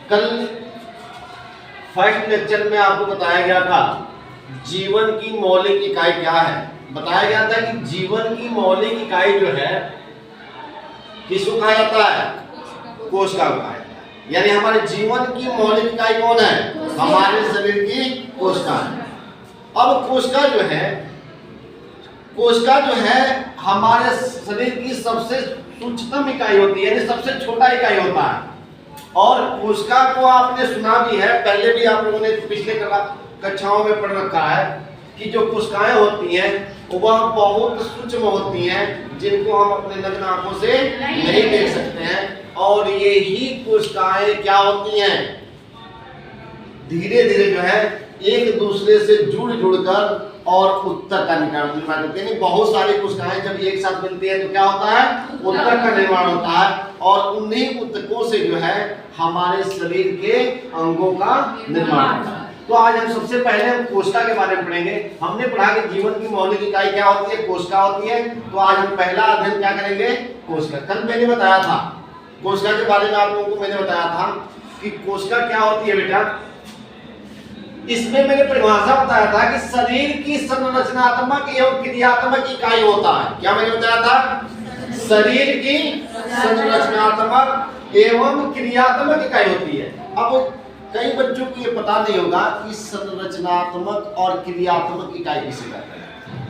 कल first lecture में आपको बताया गया था जीवन की मौलिक इकाई क्या है। बताया गया था कि जीवन की मौलिक इकाई जो है किसको कहा जाता है? कोशिका को कहा जाता है। यानी हमारे जीवन की मौलिक इकाई कौन है? हमारे शरीर की कोशिका है। अब कोशिका जो है हमारे शरीर की सबसे सूक्ष्म इकाई होती है, यानी सबसे छोटा इकाई होता है। और कोशिका को आपने सुना भी है, पहले भी आप लोगों ने पिछले कक्षाओं में पढ़ रखा है कि जो कोशिकाएं होती हैं वह बहुत सूक्ष्म होती हैं, जिनको हम अपने नग्न आंखों से नहीं देख सकते हैं। और यही कोशिकाएं क्या होती हैं? धीरे धीरे जो है एक दूसरे से जुड़कर और उत्तक का निर्माण करते हैं। बहुत सारी कोशिकाएं जब एक साथ मिलती हैं तो क्या होता है? उत्तक का निर्माण होता है। और उन्हीं उत्तकों से जो है हमारे शरीर के अंगों का निर्माण होता है। तो आज हम सबसे पहले हम कोशिका के बारे में पढ़ेंगे। हमने पढ़ा कि जीवन की मौलिक इकाई क्या होती है? कोशिका होती है। तो आज हम पहला अध्ययन क्या करेंगे? कोशिका। कल मैंने बताया था कोशिका के बारे में, आप लोगों को मैंने बताया था कि कोशिका क्या होती है बेटा। इसमें मैंने परिभाषा बताया था कि शरीर की संरचनात्मक एवं क्रियात्मक इकाई होता है। क्या मैंने बताया था? शरीर की संरचनात्मक एवं क्रियात्मक इकाई होती है। अब कई बच्चों को ये पता नहीं होगा कि संरचनात्मक और क्रियात्मक इकाई किसे कहते हैं।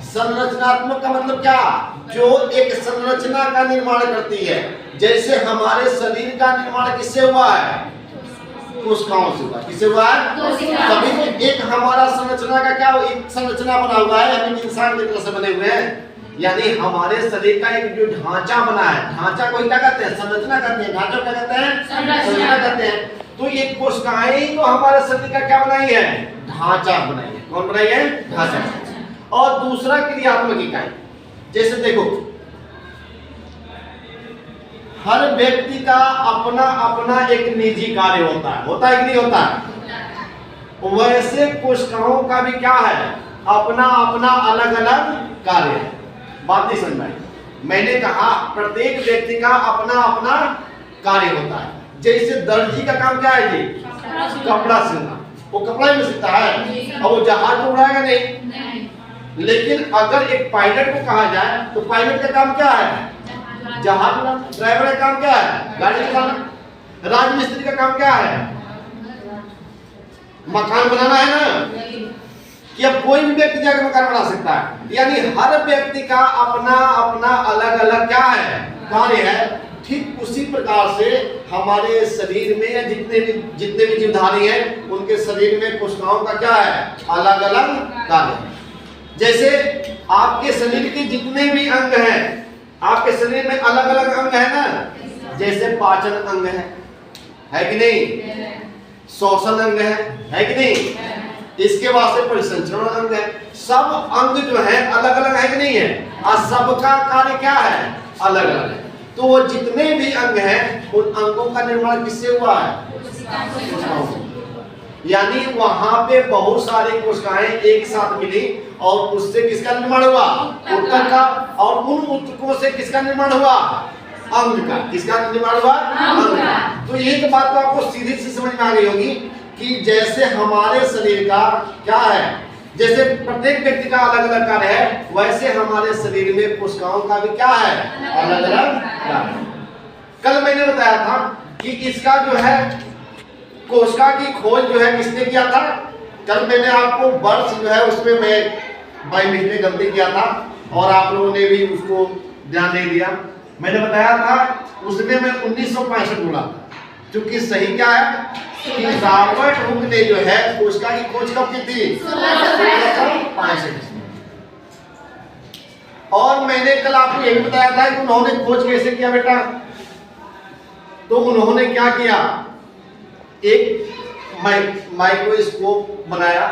संरचनात्मक का मतलब क्या? जो एक संरचना का निर्माण करती है। जैसे हमारे शरीर का निर्माण किससे हुआ है? कोशिकाओं से हुआ। किससे हुआ है? तभी तो एक हमारा संरचना का क्या एक संरचना बना हुआ है। हम इंसान की तरह से बने हुए हैं। यानी हमारे शरीर का एक जो ढांचा बना है, ढांचा को क्या कहते हैं? संरचना कहते हैं। ढांचा क्या कहते हैं? संरचना कहते हैं। तो ये कोशिकाएं तो हमारे शरीर का क्या बनाई है? ढांचा बनाई है। कौन बनाई है? ढांचा। और दूसरा क्रियात्मक इकाई। जैसे देखो, हर व्यक्ति का अपना अपना एक निजी कार्य होता है। होता है कि नहीं होता है? वैसे कोशिकाओं का भी क्या है? अपना अपना अलग अलग कार्य है। बात नहीं समझ में? मैंने कहा प्रत्येक व्यक्ति का अपना अपना कार्य होता है। जैसे दर्जी का काम क्या है जी? कपड़ा सिलना। वो कपड़ा ही सिलता है और वो जहाज तो उड़ाएगा नहीं। लेकिन अगर एक पायलट को कहा जाए तो पायलट का काम क्या है? जहाज उड़ाना। ड्राइवर का काम क्या है? गाड़ी चलाना। राजमिस्त्री का काम क्या है? मकान बनाना है ना। कि अब कोई भी व्यक्ति जाकर मकान बना सकता है। यानी हर व्यक्ति का अपना अपना अलग अलग क्या है? कार्य है। ठीक उसी प्रकार से हमारे शरीर में जितने भी जीवधारी हैं उनके शरीर में कोशिकाओं का क्या है? अलग अलग कार्य है। जैसे आपके शरीर के जितने भी अंग हैं, आपके शरीर में अलग अलग अंग है ना। जैसे पाचन अंग है कि नहीं? श्वसन अंग है कि नहीं? इसके वास्ते परिसंचरण अंग है। सब अंग जो है अलग अलग है कि नहीं है? और सबका कार्य क्या है? अलग अलग है। तो वो जितने भी अंग हैं उन अंगों का निर्माण किससे हुआ है? यानी वहां पे बहुत सारी कोशिकाएं एक साथ मिली और उससे किसका निर्माण हुआ? उत्तक का। और उन उत्तकों से किसका निर्माण हुआ? अंग का। किसका निर्माण हुआ? अंग का। तो यही तो बात तो आपको सीधी सी समझ में आ गई होगी कि जैसे हमारे शरीर का क्या है, जैसे प्रत्येक व्यक्ति का अलग अलग कार्य है, वैसे हमारे शरीर में कोशिकाओं का भी क्या है? अलग अलग कार्य। कल मैंने बताया था कि इसका जो है कोशिका की खोज जो है किसने किया था? कल मैंने आपको वर्ष जो है उसमें मैं बाई मिस्टेक गलती किया था और आप लोगों ने भी उसको ध्यान नहीं दिया। मैंने बताया था उसमें मैं 1965 बोला था। क्योंकि सही क्या है कि रॉबर्ट हुक ने जो है कोशिका की खोज कब की थी? 1665। और मैंने कल आपको यही बताया था कि उन्होंने खोज कैसे किया बेटा। तो उन्होंने क्या किया? एक माइक्रोस्कोप बनाया।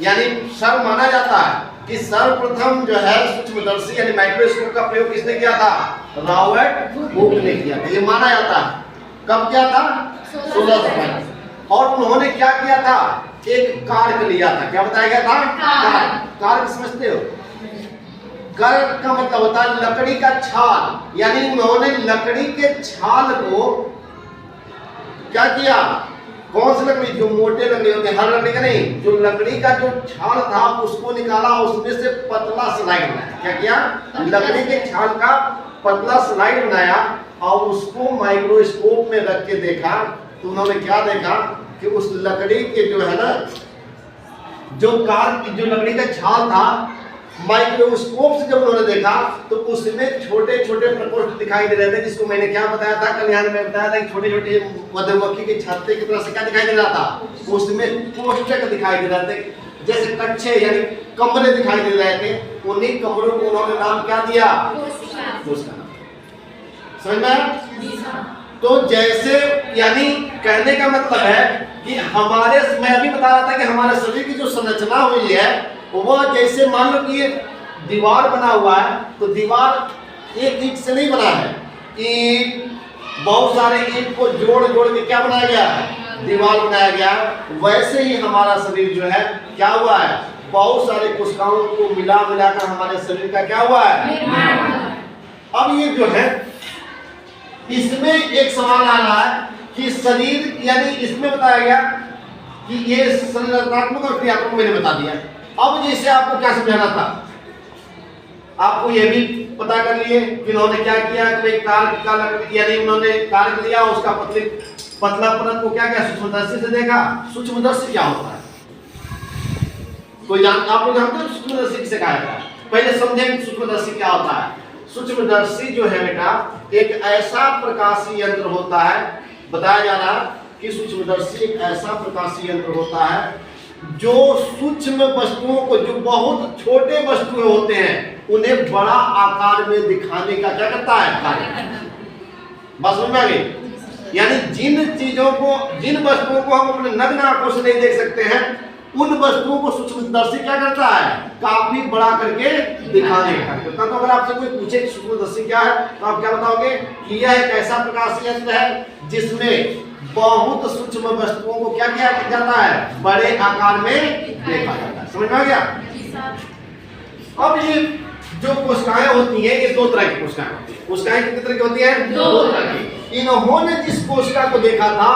यानी सर्व माना जाता है कि सर्वप्रथम जो है सूक्ष्मदर्शी यानी माइक्रोस्कोप का प्रयोग किसने किया था? रॉबर्ट हुक ने किया था। ये माना जाता है। कब किया था? 1665। और उन्होंने क्या किया था? एक कार्क लिया था। क्या बताया गया था? कार्क समझते हो? कार्क का मतलब होता है लकड़ी का छाल। यानी उन्होंने लकड़ी के छाल को क्या किया, कौन सी लकड़ी, जो मोटे लकड़ी होते हैं, हर लकड़ी का नहीं, जो लकड़ी का जो छाल था उसको निकाला, उसमें से पतला स्लाइड बनाया। क्या किया, लकड़ी के छाल का पतला स्लाइड बनाया और उसको माइक्रोस्कोप में रख के देखा तो उन्होंने क्या देखा कि उस लकड़ी के जो है ना, जो लकड़ी का छाल था, माइक्रोस्कोप से जब उन्होंने देखा तो उसमें छोटे छोटे प्रकोष्ठ दिखाई दे रहे थे, जिसको मैंने क्या बताया था, कल्याण में बताया था कि छोटे छोटे मधुमक्खी के छत्ते की तरह से क्या दिखाई दे रहा था, उसमें कोष्ठक दिखाई दे रहे थे, जैसे कच्छे यानी कमरे दिखाई दे रहे थे। उन्हीं कमरों को उन्होंने नाम क्या दिया, कोशिका। समझ में? तो जैसे यानी कहने का मतलब है कि हमारे, मैं अभी बता रहा था कि हमारे शरीर की जो संरचना हुई है वह जैसे मान लो कि दीवार बना हुआ है, तो दीवार एक ईंट से नहीं बना है, ईंट बहुत सारे ईंट को जोड़ जोड़ के क्या बनाया गया है, दीवार बनाया गया है। वैसे ही हमारा शरीर जो है क्या हुआ है, बहुत सारे कोशिकाओं को मिला मिलाकर हमारे शरीर का क्या हुआ है। अब ये जो है इसमें एक सवाल आ रहा है कि शरीर यानी इसमें बताया गया कि ये संरचनात्मक और क्रियात्मक मैंने बता दिया। अब जैसे आपको क्या समझाना था, आपको ये भी पता कर लिए कि उन्होंने क्या किया कि कार्क का यानी उन्होंने कार्क लिया, उसका पतला परत को क्या क्या सूक्ष्मदर्शी से देखा। सूक्ष्मदर्शी क्या होता है, कोई आप लोग जानते हो सूक्ष्मदर्शी किसे कहा जाता है? पहले समझें सूक्ष्मदर्शी क्या होता है। सूक्ष्मदर्शी जो है बेटा एक ऐसा प्रकाशीय यंत्र होता है, बताया जा रहा है कि सूक्ष्मदर्शी एक ऐसा प्रकाशीय यंत्र होता है जो सूक्ष्म वस्तुओं को, जो बहुत छोटे वस्तुएं होते हैं उन्हें बड़ा आकार में दिखाने का क्या करता है, कार्य। बस समझ में आ गई? यानी जिन चीजों को, जिन वस्तुओं को हम अपने नग्न आंखों से नहीं देख सकते हैं, उन वस्तुओं को सूक्ष्मदर्शी क्या करता है, काफी बड़ा करके दिखाने का कार्य करता है। तो अगर आपसे कोई पूछे सूक्ष्मदर्शी क्या है तो आप क्या बताओगे कि यह एक ऐसा प्रकाशीय यंत्र है जिसमें बहुत सूक्ष्म वस्तुओं को क्या किया जाता है, बड़े आकार में देखा जाता है। समझ में आ गया? अब ये जो कोशिकाएं होती हैं, ये दो तरह की कोशिकाएं होती हैं। कोशिकाएं कितने तरह की होती हैं, दो तरह की। इन्होंने जिस कोशिका को देखा था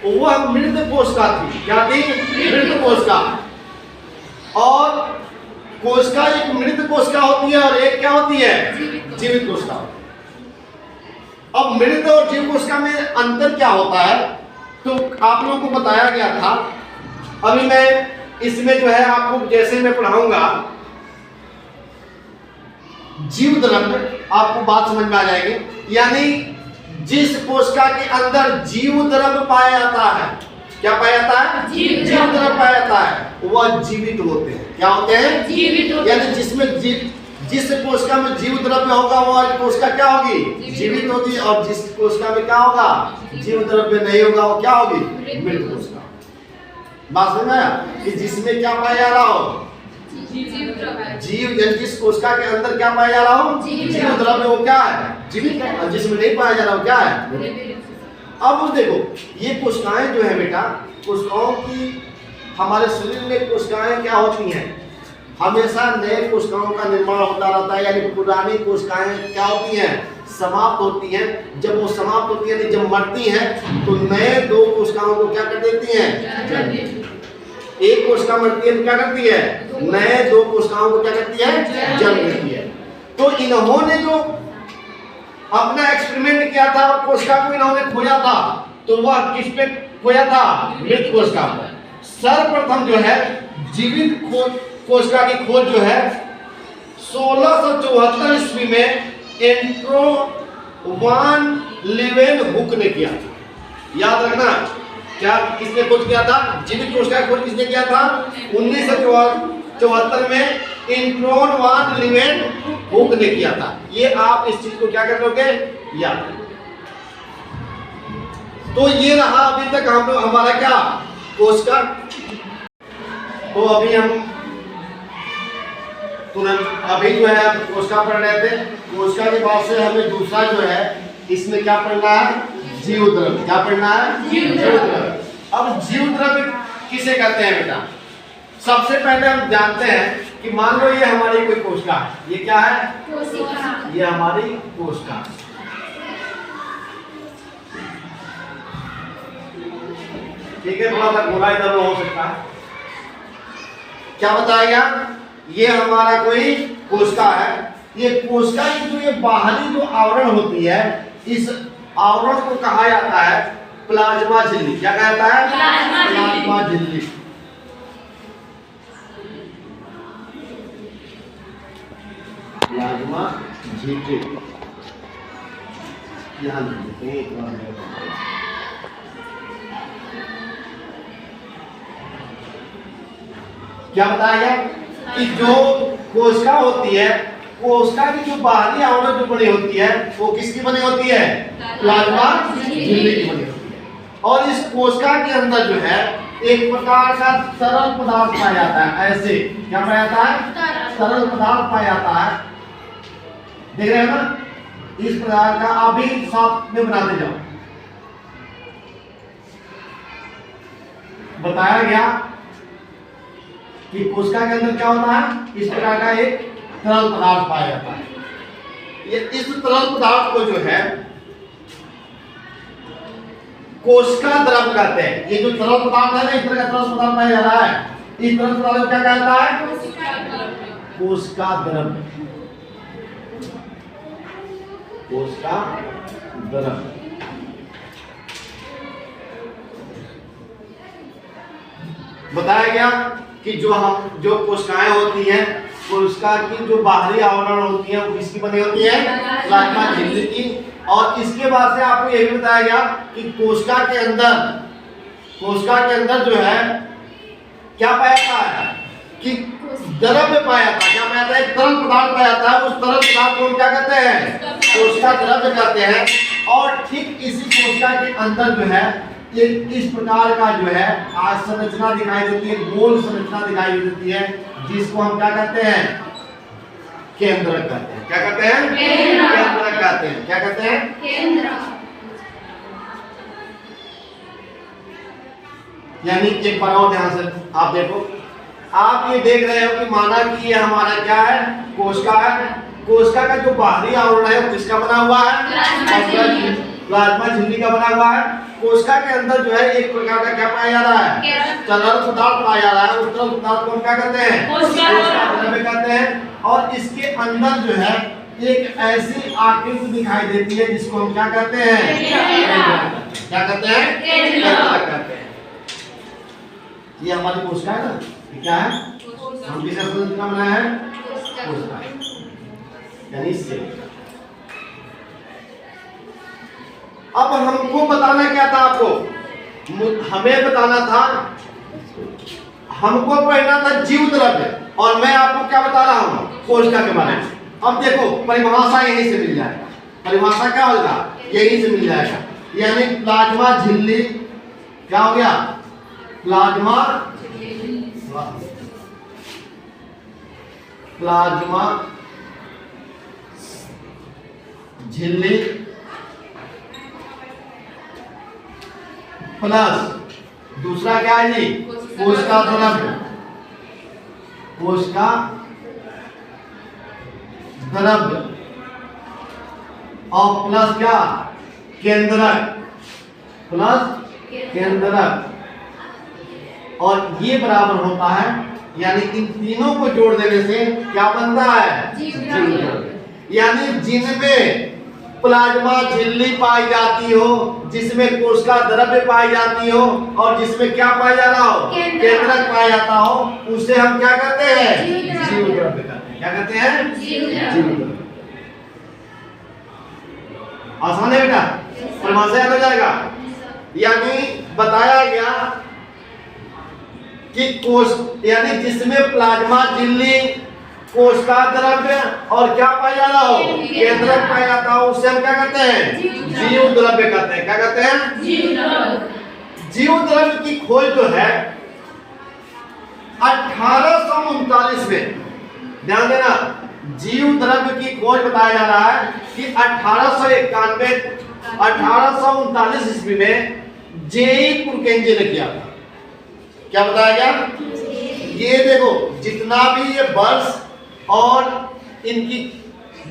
वह मृत कोशिका थी। क्या थी? मृत कोशिका। और कोशिका एक मृत कोशिका होती है और एक क्या होती है, जीवित कोशिका। अब मृत और जीव कोशिका में अंतर क्या होता है, तो आप लोगों को बताया गया था। अभी मैं इसमें जो है आपको जैसे मैं पढ़ाऊंगा जीव द्रव्य, आपको बात समझ में आ जाएगी। यानी जिस कोशिका के अंदर जीव द्रव्य पाया जाता है, क्या पाया जाता है, जीव द्रव्य पाया जाता है, वह जीवित होते हैं। क्या होते हैं, जीवित होते हैं। यानी जिसमें जिस कोशिका में जीव द्रव्य होगा वह कोशिका क्या होगी, जीवित होगी। और जिस कोशिका में क्या होगा, जीव द्रव्य नहीं होगा, वो क्या होगी, मृत कोशिका। बात समझ में आया कि जिसमें क्या पाया जा रहा हो, जीव, जिस कोशिका के अंदर क्या पाया जा रहा हो, जीव द्रव्य, वो क्या है, जीवित है। और जिसमें नहीं पाया जा रहा हो क्या है। अब देखो ये कोशिकाएं जो है बेटा, कोशिकाओं की, हमारे शरीर में कोशिकाएं क्या होती हैं, हमेशा नए कोशिकाओं का निर्माण होता रहता है। यानी पुरानी कोशिकाएं क्या होती हैं, समाप्त होती हैं। जब वो समाप्त होती है, जब मरती हैं तो नए दो कोशिकाओं को क्या कर देती हैं, एक कोशिका मरती है तो क्या करती है, नए दो कोशिकाओं को क्या करती है, जन्म देती है। तो इन्होंने जो अपना एक्सपेरिमेंट किया था और कोशिका को इन्होंने खोजा था, तो वह किस पे खोजा था, मृत कोशिका। सर्वप्रथम जो है जीवित कोशिका की खोज जो है 1674 ईस्वी में एंड्रो वान लीवेनहुक ने किया था। याद रखना, क्या किसने खोज किया था, जीवित कोशिका खोज किसने किया था, 1974 में एंड्रो वान लीवेनहुक ने किया था। ये आप इस चीज को क्या कर लोगे, याद। तो ये रहा अभी तक हम लोग हमारा क्या, कोशिका। तो अभी हम तुरंत अभी जो है कोशिका पढ़ रहे थे। कोशिका के बाद से हमें दूसरा जो है इसमें क्या पढ़ना है, जीव द्रव्य। क्या पढ़ना है, जीव द्रव्य। अब जीव द्रव्य किसे कहते हैं बेटा, सबसे पहले हम जानते हैं कि मान लो ये हमारी कोई कोशिका है, ये क्या है, कोशिका, ये हमारी कोशिका। ठीक है, थोड़ा सा गोला इधर हो सकता है। क्या बताया गया? ये हमारा कोई कोशिका है। ये कोशिका की जो ये बाहरी जो आवरण होती है, इस आवरण को कहा जाता है प्लाज्मा झिल्ली। क्या कहा जाता है? प्लाज्मा झिल्ली। प्लाज्मा झिल्ली यहाँ क्या बताया गया कि जो कोशिका होती है, कोशिका की जो बाहरी आवरण जो बनी होती है वो किसकी बनी होती है? प्लाज्मा झिल्ली की बनी होती है। और इस कोशिका के अंदर जो है एक प्रकार का तरल पदार्थ पाया जाता है। ऐसे क्या पाया जाता है? तरल पदार्थ पाया जाता है। देख रहे हो ना? इस प्रकार का आप भी साथ में बनाते जाओ। बताया गया कि कोशिका के अंदर क्या होता है? इस प्रकार का एक तरल पदार्थ पाया जाता है। ये इस तरल पदार्थ को जो है कोशिका द्रव कहते हैं। ये जो तरल पदार्थ है ना, इस तरह का तरल पदार्थ पाया जा रहा है, इस तरल पदार्थ को क्या कहता है? कोशिका द्रव। कोशिका द्रव। बताया गया कि जो कोशिकाएं होती हैं, कोशिका की जो बाहरी आवरण होती है वो किसकी बनी होती है? प्लाज्मा झिल्ली की। और इसके बाद से आपको यह भी बताया गया कि कोशिका के अंदर जो है क्या पाया जाता है कि द्रव्य पाया जाता है। क्या पाया जाता है? एक तरल पदार्थ पाया जाता है। उस तरल पदार्थ को हम क्या कहते हैं? कोशिका द्रव्य कहते हैं। और ठीक इसी कोशिका के अंदर जो है एक इस प्रकार का जो है आज संरचना दिखाई देती है, गोल संरचना दिखाई देती है, जिसको हम क्या कहते हैं? केंद्रक कहते हैं। क्या कहते हैं? केंद्रक कहते हैं। क्या कहते हैं? केंद्रक। यानी एक बार और ध्यान से आप देखो, आप ये देख रहे हो कि माना कि ये हमारा क्या है? कोशिका है। कोशिका का जो बाहरी आवरण है वो किसका बना हुआ है? प्लाज्मा झिल्ली का बना हुआ है। कोशिका के अंदर जो है एक प्रकार का क्या पाया जा रहा है? तरल पदार्थ पाया जा रहा है। उस तरल पदार्थ को हम क्या कहते हैं? कोशिका द्रव्य कहते हैं। और इसके अंदर जो है एक ऐसी आकृति दिखाई देती है जिसको हम क्या कहते हैं? क्या कहते हैं? केंद्रक कहते हैं। ये हमारी कोशिका है ना, ये क्या है? हम किस संरचना बनाया है? कोशिका, यानी सेल। अब हमको बताना क्या था? आपको हमें बताना था, हमको पढ़ना था जीव द्रव्य, और मैं आपको क्या बता रहा हूं? कोशिका के बारे में। अब देखो परिभाषा यहीं से मिल जाएगा। परिभाषा क्या होगा? यहीं से मिल जाएगा। यानी प्लाज्मा झिल्ली क्या हो गया? प्लाज्मा झिल्ली प्लस दूसरा क्या है जी? कोशिका द्रव्य। कोशिका द्रव्य और प्लस क्या? केंद्रक। प्लस केंद्रक। और ये बराबर होता है, यानी इन तीनों को जोड़ देने से क्या बनता है? जीव द्रव्य। यानी जिनमें प्लाज्मा झिल्ली पाई जाती हो, जिसमें कोशिका द्रव्य पाई जाती हो, और जिसमें क्या पाया जा रहा हो? केंद्रक पाया जाता हो, उसे हम क्या कहते हैं? जीव द्रव्य कहते हैं। क्या कहते हैं? जीव द्रव्य। आसान है बेटा, परिभाषा याद हो जाएगा। यानी बताया गया कि यानी जिसमें प्लाज्मा झिल्ली, कोशिका द्रव्य और क्या पाया जा रहा हो? केंद्रक पाया जाता हो, उसे हम क्या कहते हैं? जीव द्रव्य कहते हैं। क्या कहते हैं? जीव द्रव्य। जीव द्रव्य की खोज जो है 1839 में, ध्यान देना, जीव द्रव्य की खोज बताया जा रहा है कि 1839 ईस्वी में जेई पुरकेंजे ने किया था। क्या बताया गया? ये देखो जितना भी ये वर्ष और इनकी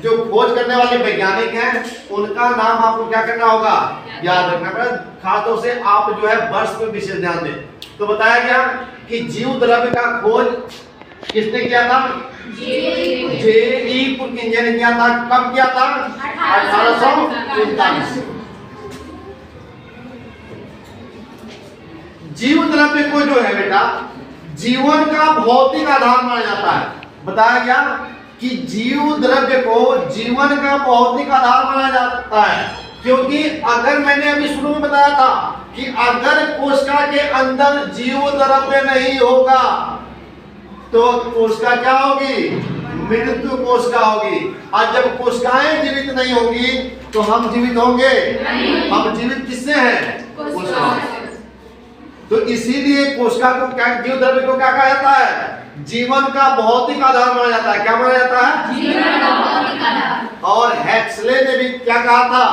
जो खोज करने वाले वैज्ञानिक हैं उनका नाम आपको क्या करना होगा, याद रखना पड़ेगा। खासतौर से आप जो है वर्ष पे विशेष ध्यान दें। तो बताया गया कि जीव द्रव्य का खोज किसने किया था, जे.ई. पुरकिंजन ने किया था। कब किया था, 1839। जीव द्रव्य को जो है बेटा जीवन का भौतिक आधार माना जाता है। बताया गया कि जीव द्रव्य को जीवन का भौतिक आधार माना जाता है, क्योंकि अगर मैंने अभी शुरू में बताया था कि अगर कोशिका के अंदर जीव द्रव्य नहीं होगा तो कोशिका क्या होगी, मृत्यु कोशिका होगी। और जब कोशिकाएं जीवित नहीं होंगी तो हम जीवित होंगे, हम जीवित किससे हैं, कोशिका। तो इसीलिए कोशिका को क्या, जीव द्रव्य को क्या कहा जाता है, जीवन का भौतिक आधार माना जाता है। क्या माना जाता है, जीवन का भौतिक आधार। और हेक्सले ने भी क्या कहा था,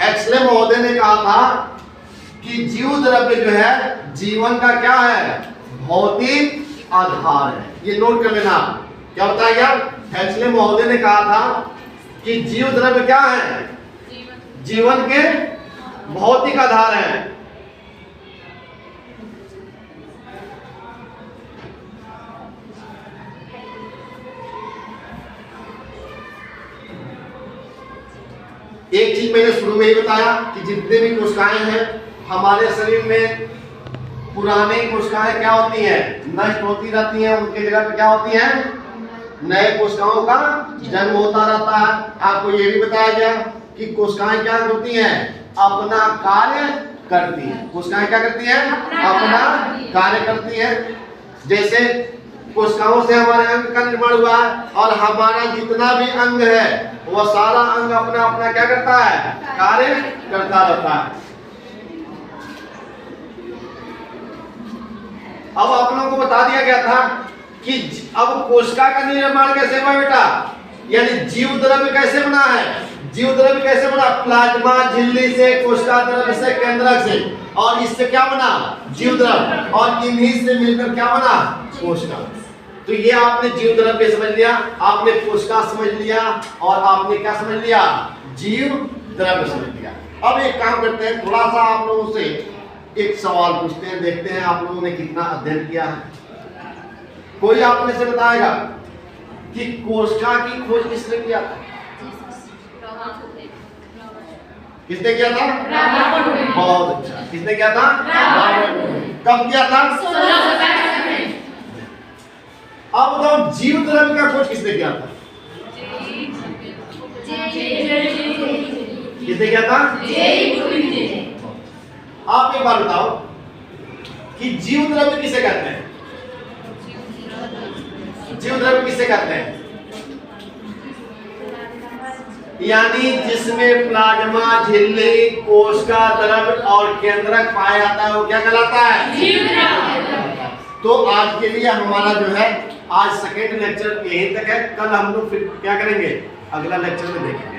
हेक्सले महोदय ने कहा था कि जीव द्रव्य जो है जीवन का क्या है, भौतिक आधार है। ये नोट कर लेना। क्या बताया गया, हेक्सले महोदय ने कहा था कि जीव द्रव्य क्या है, जीवन के भौतिक आधार है। एक चीज मैंने शुरू में ही बताया कि जितने भी कोशिकाएं हैं हमारे शरीर में, पुरानी कोशिकाएं क्या होती हैं, नष्ट होती रहती हैं, उनके जगह पे क्या होती हैं, नए कोशिकाओं का जन्म होता रहता है। आपको ये भी बताया गया कि कोशिकाएं क्या होती हैं, अपना कार्य करती हैं। कोशिकाएं क्या करती हैं, अपना कार्य करती हैं। जैसे कोशिकाओं से हमारे अंग का निर्माण हुआ है और हमारा जितना भी अंग है वह सारा अंग अपना अपना क्या करता है, कार्य करता रहता है। अब आप लोगों को बता दिया गया था कि अब कोशिका का निर्माण कैसे हुआ बेटा, यानी जीव द्रव्य कैसे बना है, जीव द्रव्य कैसे बना, प्लाज्मा झिल्ली से, कोशिका द्रव्य से, केंद्रक से, और इससे क्या बना, जीव द्रव्य, और इन्हीं से मिलकर क्या बना, कोशिका। तो ये आपने जीव द्रव्य समझ लिया, आपने कोशिका समझ लिया, और आपने क्या समझ लिया, जीव द्रव्य समझ लिया। अब एक काम करते हैं, थोड़ा सा आप लोगों से एक सवाल पूछते हैं, देखते हैं आप लोगों ने कितना अध्ययन किया है। कोई आप में से बताएगा कि कोशिका की खोज किसने किया था, किसने किया था, बहुत अच्छा, किसने किया था, कब किया था, अब बताओ जीव द्रव्य का खोज किसने किया था, किसने किया था, आप एक बार बताओ कि जीव द्रव्य किसे कहते हैं, जीव द्रव्य किसे कहते हैं, यानी जिसमें प्लाज्मा झिल्ली, कोशिका द्रव्य और केंद्रक पाया जाता है वो क्या कहलाता है, जीव द्रव्य। तो आज के लिए हमारा जो है आज सेकेंड लेक्चर यहीं तक है। कल हम लोग फिर क्या करेंगे, अगला लेक्चर में देखेंगे।